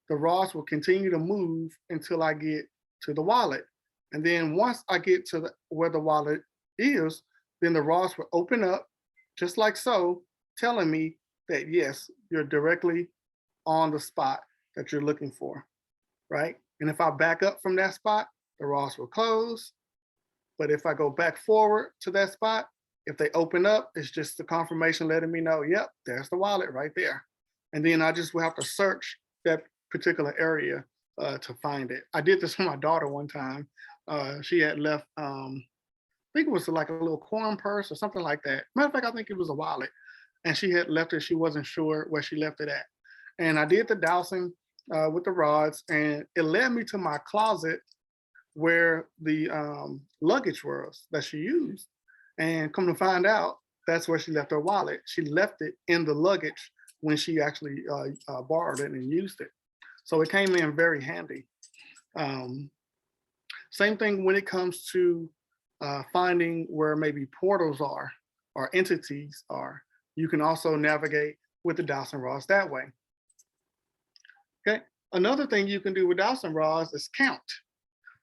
The rods will continue to move until I get to the wallet. And then once I get to where the wallet is, then the rods will open up just like so, telling me that yes, you're directly on the spot that you're looking for, right? And if I back up from that spot, the rods will close. But if I go back forward to that spot, if they open up, it's just the confirmation letting me know, yep, there's the wallet right there. And then I just will have to search that particular area to find it. I did this for my daughter one time. She had left, I think it was like a little coin purse or something like that. Matter of fact, I think it was a wallet. And she had left it. She wasn't sure where she left it at. And I did the dowsing with the rods, and it led me to my closet where the luggage was that she used. And come to find out, that's where she left her wallet. She left it in the luggage when she actually borrowed it and used it. So it came in very handy. Same thing when it comes to finding where maybe portals are or entities are. You can also navigate with the dowsing rods that way. Okay. Another thing you can do with dowsing rods is count.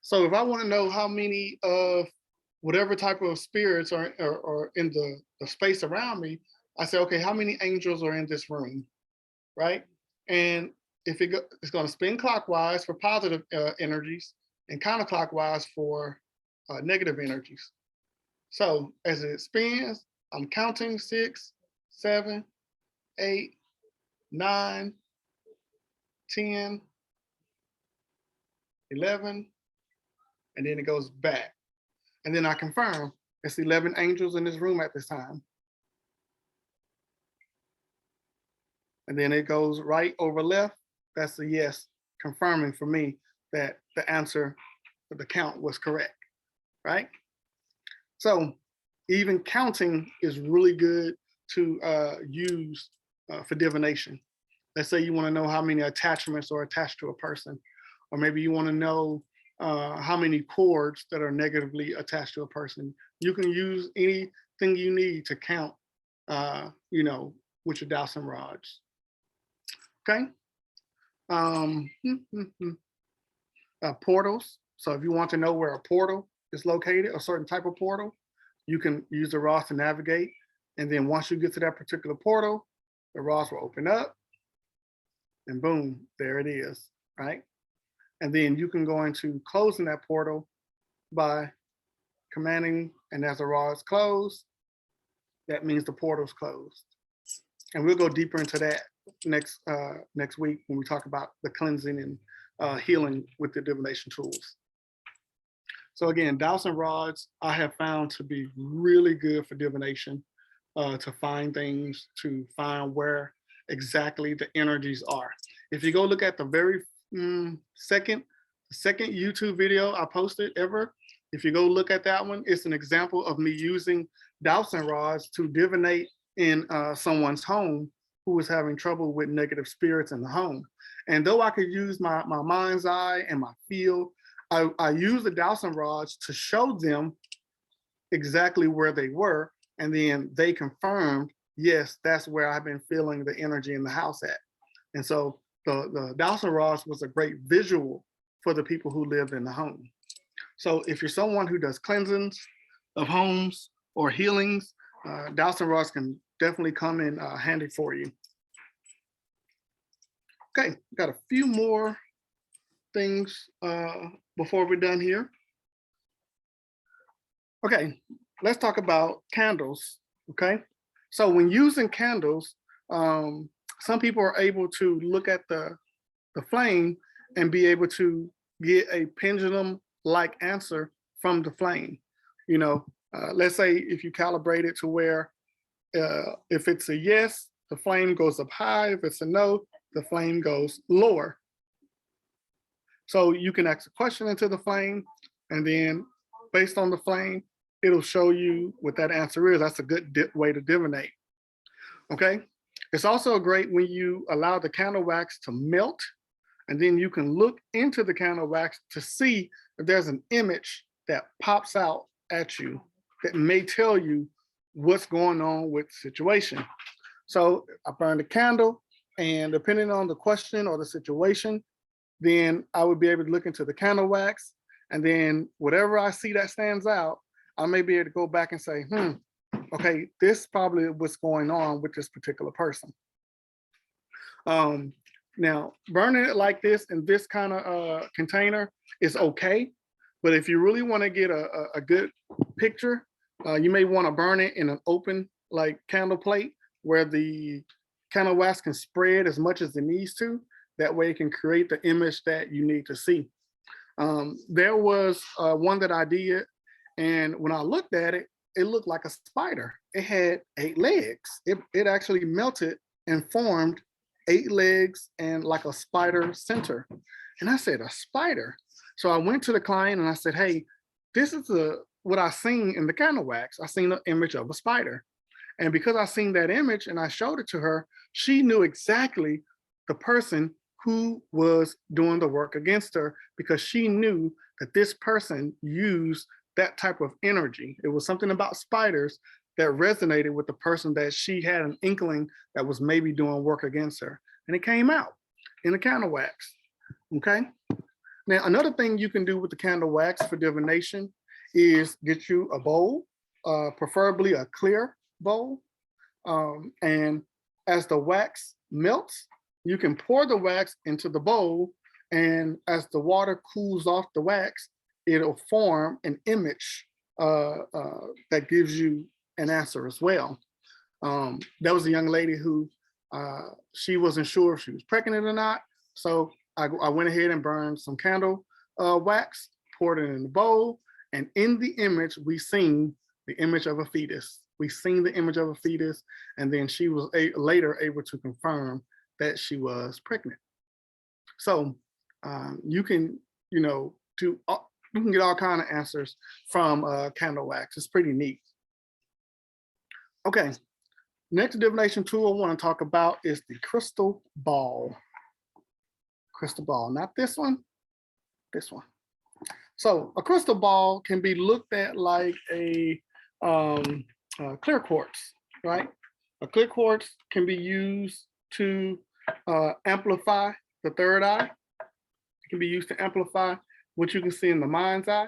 So if I want to know how many of whatever type of spirits are in the space around me, I say, okay, how many angels are in this room, right? And if it's going to spin clockwise for positive energies and counterclockwise for negative energies. So as it spins, I'm counting 6, 7, 8, 9, 10, 11, and then it goes back. And then I confirm it's 11 angels in this room at this time. And then it goes right over left. That's a yes, confirming for me that the answer, the count was correct, right? So even counting is really good to use for divination. Let's say you want to know how many attachments are attached to a person, or maybe you want to know how many cords that are negatively attached to a person. You can use anything you need to count, with your dowsing rods. Okay. Portals. So if you want to know where a portal is located, a certain type of portal, you can use the rods to navigate. And then once you get to that particular portal, the rods will open up and boom, there it is, right? And then you can go into closing that portal by commanding, and as the rods close, that means the portal's closed. And we'll go deeper into that next week when we talk about the cleansing and healing with the divination tools. So again, dowsing rods I have found to be really good for divination, to find things, to find where exactly the energies are. If you go look at the very second YouTube video I posted ever, if you go look at that one, it's an example of me using dowsing rods to divinate in someone's home who was having trouble with negative spirits in the home. And though I could use my mind's eye and my feel, I used the dowsing rods to show them exactly where they were, and then they confirmed yes, that's where I've been feeling the energy in the house at. And so the Dowsing Rods was a great visual for the people who lived in the home. So if you're someone who does cleansings of homes or healings, Dowsing Rods can definitely come in handy for you. Okay, got a few more things before we're done here. Okay, let's talk about candles, okay? So when using candles, some people are able to look at the flame and be able to get a pendulum-like answer from the flame. You know, let's say if you calibrate it to where if it's a yes, the flame goes up high. If it's a no, the flame goes lower. So you can ask a question into the flame, and then based on the flame, it'll show you what that answer is. That's a good way to divinate. Okay. It's also great when you allow the candle wax to melt, and then you can look into the candle wax to see if there's an image that pops out at you that may tell you what's going on with the situation. So I burned a candle, and depending on the question or the situation, then I would be able to look into the candle wax, and then whatever I see that stands out, I may be able to go back and say, okay, this probably what's going on with this particular person. Now, burning it like this in this kind of container is okay, but if you really want to get a good picture, you may want to burn it in an open like candle plate where the candle wax can spread as much as it needs to. That way it can create the image that you need to see. There was one that I did, and when I looked at it, it looked like a spider. It had 8 legs. It actually melted and formed 8 legs and like a spider center. And I said, a spider. So I went to the client and I said, hey, this is what I seen in the candle wax. I seen an image of a spider. And because I seen that image and I showed it to her, she knew exactly the person who was doing the work against her, because she knew that this person used that type of energy. It was something about spiders that resonated with the person that she had an inkling that was maybe doing work against her. And it came out in the candle wax, okay? Now, another thing you can do with the candle wax for divination is get you a bowl, preferably a clear bowl. And as the wax melts, you can pour the wax into the bowl, and as the water cools off the wax, it'll form an image that gives you an answer as well. There was a young lady who she wasn't sure if she was pregnant or not, so I went ahead and burned some candle wax, poured it in the bowl, and in the image we seen the image of a fetus. We seen the image of a fetus, and then she was later able to confirm that she was pregnant. So you can, you can get all kind of answers from candle wax. It's pretty neat. Okay, next divination tool I want to talk about is the crystal ball. Crystal ball, not this one, this one. So a crystal ball can be looked at like a clear quartz, right? A clear quartz can be used to amplify the third eye. It can be used to amplify what you can see in the mind's eye.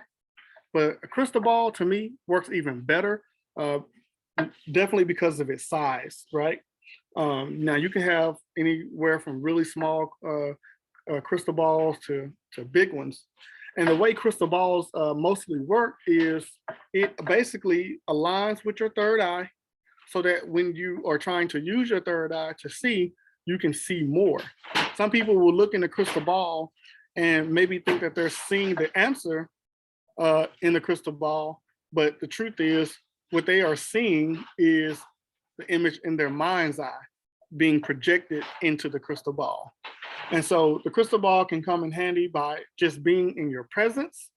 But a crystal ball, to me, works even better, definitely because of its size, right? Now, you can have anywhere from really small crystal balls to big ones. And the way crystal balls mostly work is it basically aligns with your third eye so that when you are trying to use your third eye to see, you can see more. Some people will look in the crystal ball and maybe think that they're seeing the answer in the crystal ball, but the truth is what they are seeing is the image in their mind's eye being projected into the crystal ball. And so the crystal ball can come in handy by just being in your presence,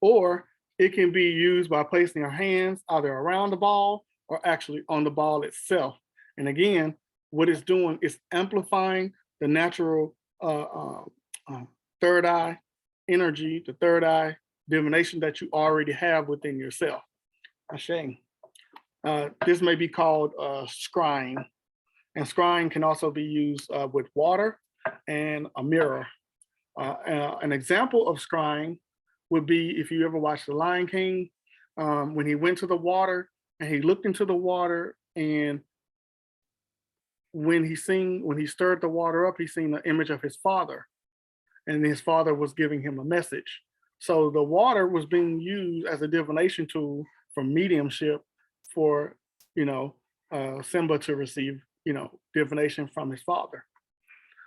or it can be used by placing your hands either around the ball or actually on the ball itself. And again, what it's doing is amplifying the natural third eye energy, the third eye divination that you already have within yourself. Ashe. This may be called scrying. And scrying can also be used with water and a mirror. An example of scrying would be if you ever watched The Lion King, when he went to the water and he looked into the water, and when he stirred the water up, he seen the image of his father, and his father was giving him a message. So the water was being used as a divination tool for mediumship for, Simba to receive, divination from his father.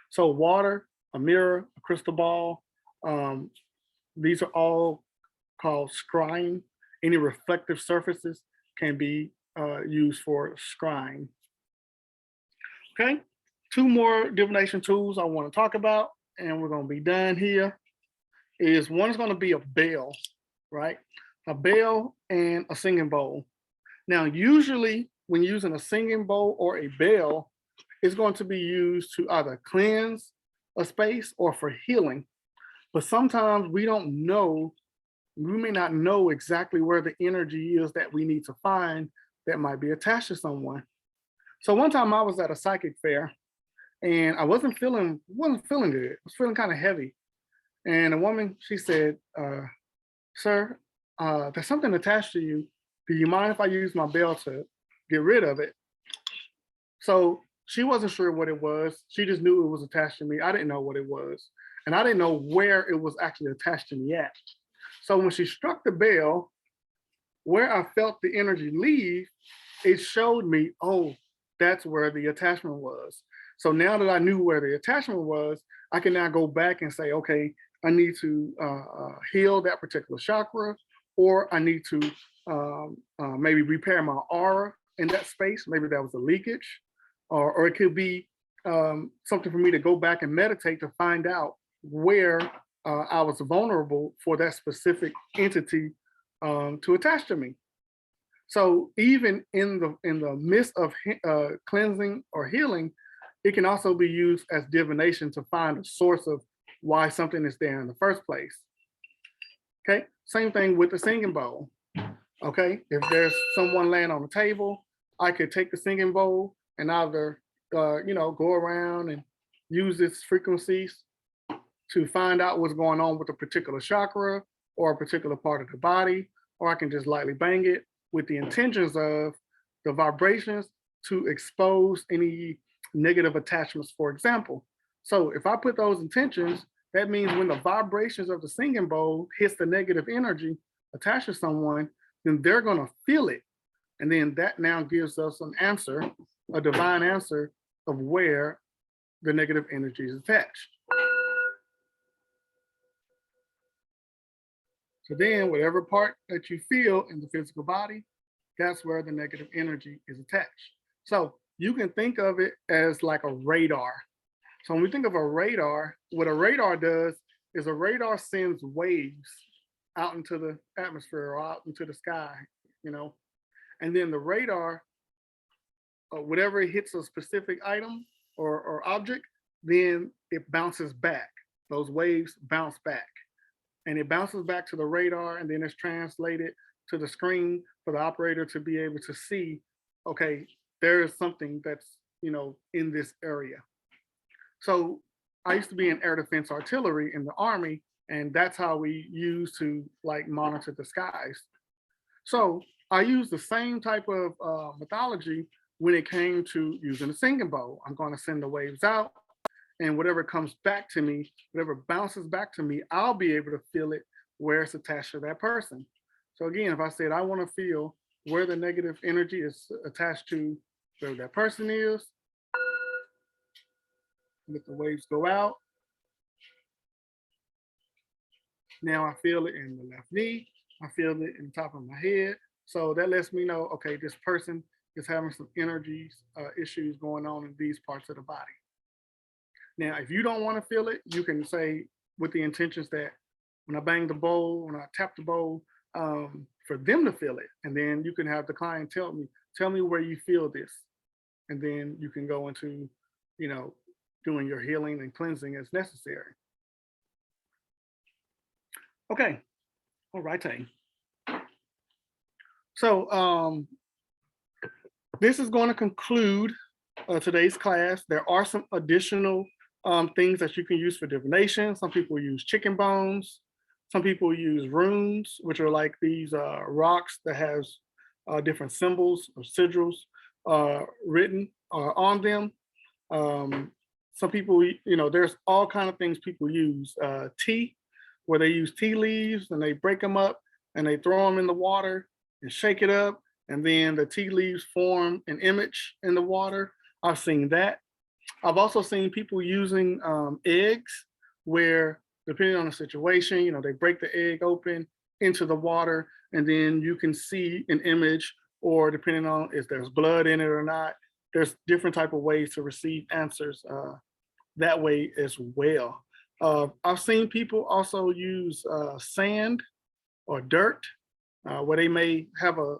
So water, a mirror, a crystal ball, these are all called scrying. Any reflective surfaces can be used for scrying. Okay, 2 more divination tools I want to talk about, and we're going to be done here. One is going to be a bell, right? A bell and a singing bowl. Now, usually when using a singing bowl or a bell, it's going to be used to either cleanse a space or for healing. But sometimes we may not know exactly where the energy is that we need to find that might be attached to someone. So one time I was at a psychic fair and I wasn't feeling good. I was feeling kind of heavy. And a woman, she said, sir, there's something attached to you. Do you mind if I use my bell to get rid of it? So she wasn't sure what it was. She just knew it was attached to me. I didn't know what it was. And I didn't know where it was actually attached to me at. So when she struck the bell, where I felt the energy leave, it showed me, oh, that's where the attachment was. So now that I knew where the attachment was, I can now go back and say, okay, I need to heal that particular chakra, or I need to maybe repair my aura in that space. Maybe that was a leakage, or it could be something for me to go back and meditate to find out where I was vulnerable for that specific entity to attach to me. So even in the midst of cleansing or healing, it can also be used as divination to find a source of why something is there in the first place. Okay, same thing with the singing bowl. Okay, if there's someone laying on the table, I could take the singing bowl and either go around and use its frequencies to find out what's going on with a particular chakra or a particular part of the body, or I can just lightly bang it with the intentions of the vibrations to expose any negative attachments, for example. So if I put those intentions, that means when the vibrations of the singing bowl hits the negative energy attached to someone, then they're going to feel it. And then that now gives us an answer, a divine answer of where the negative energy is attached. So then whatever part that you feel in the physical body, that's where the negative energy is attached. So you can think of it as like a radar. So when we think of a radar, what a radar does is a radar sends waves out into the atmosphere or out into the sky, and then the radar, whatever it hits a specific item or object, then it bounces back. Those waves bounce back. And it bounces back to the radar, and then it's translated to the screen for the operator to be able to see, okay, there is something that's, in this area. So I used to be in air defense artillery in the Army, and that's how we used to monitor the skies. So I used the same type of methodology when it came to using a singing bowl. I'm going to send the waves out, and whatever comes back to me, whatever bounces back to me, I'll be able to feel it where it's attached to that person. So again, if I said I want to feel where the negative energy is attached to where that person is, let the waves go out. Now I feel it in the left knee. I feel it in the top of my head. So that lets me know, okay, this person is having some energies, issues going on in these parts of the body. Now, if you don't want to feel it, you can say with the intentions that when I bang the bowl, when I tap the bowl, for them to feel it. And then you can have the client tell me where you feel this. And then you can go into, doing your healing and cleansing as necessary. Okay, all right. So this is going to conclude today's class. There are some additional things that you can use for divination. Some people use chicken bones. Some people use runes, which are like these rocks that has different symbols or sigils written on them. Some people, there's all kind of things people use. Tea, where they use tea leaves and they break them up and they throw them in the water and shake it up, and then the tea leaves form an image in the water. I've seen that. I've also seen people using eggs, where depending on the situation, they break the egg open into the water, and then you can see an image, or depending on if there's blood in it or not, there's different type of ways to receive answers that way as well. I've seen people also use sand or dirt, where they may have a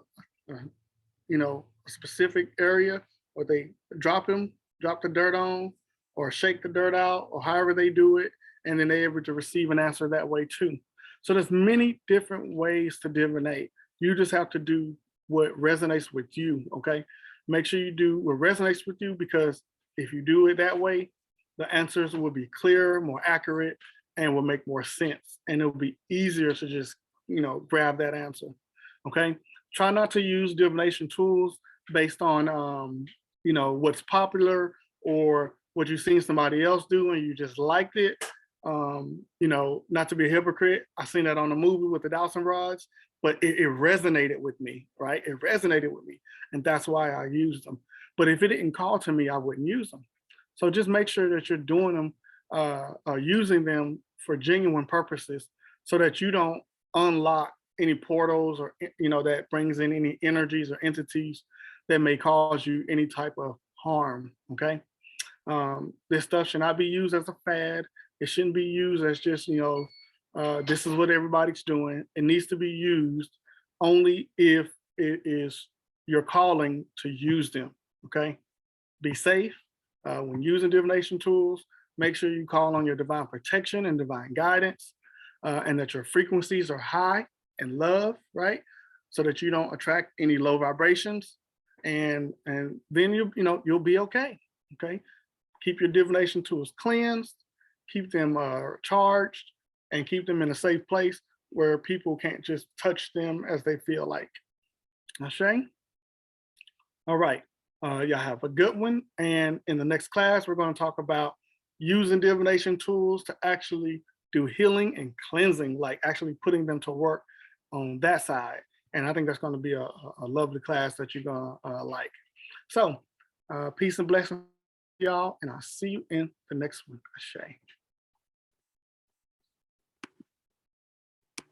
specific area where they drop the dirt on, or shake the dirt out, or however they do it, and then they're able to receive an answer that way too. So there's many different ways to divinate. You just have to do what resonates with you, okay? Make sure you do what resonates with you, because if you do it that way, the answers will be clearer, more accurate, and will make more sense. And it'll be easier to just, grab that answer, okay? Try not to use divination tools based on, what's popular or what you've seen somebody else do and you just liked it. Not to be a hypocrite, I seen that on a movie with the Dowsing Rods, but it resonated with me, right? It resonated with me, and that's why I used them. But if it didn't call to me, I wouldn't use them. So just make sure that you're doing them, using them for genuine purposes, so that you don't unlock any portals, or that brings in any energies or entities that may cause you any type of harm. Okay, this stuff should not be used as a fad. It shouldn't be used as just this is what everybody's doing. It needs to be used only if it is your calling to use them. Okay, be safe when using divination tools. Make sure you call on your divine protection and divine guidance, and that your frequencies are high in love, right? So that you don't attract any low vibrations, and then you'll be okay. Okay, keep your divination tools cleansed, keep them charged, and keep them in a safe place where people can't just touch them as they feel like. Ashe? All right. Y'all have a good one. And in the next class, we're going to talk about using divination tools to actually do healing and cleansing, like actually putting them to work on that side. And I think that's going to be a lovely class that you're going to like. So peace and blessings, y'all. And I'll see you in the next one. Ashe.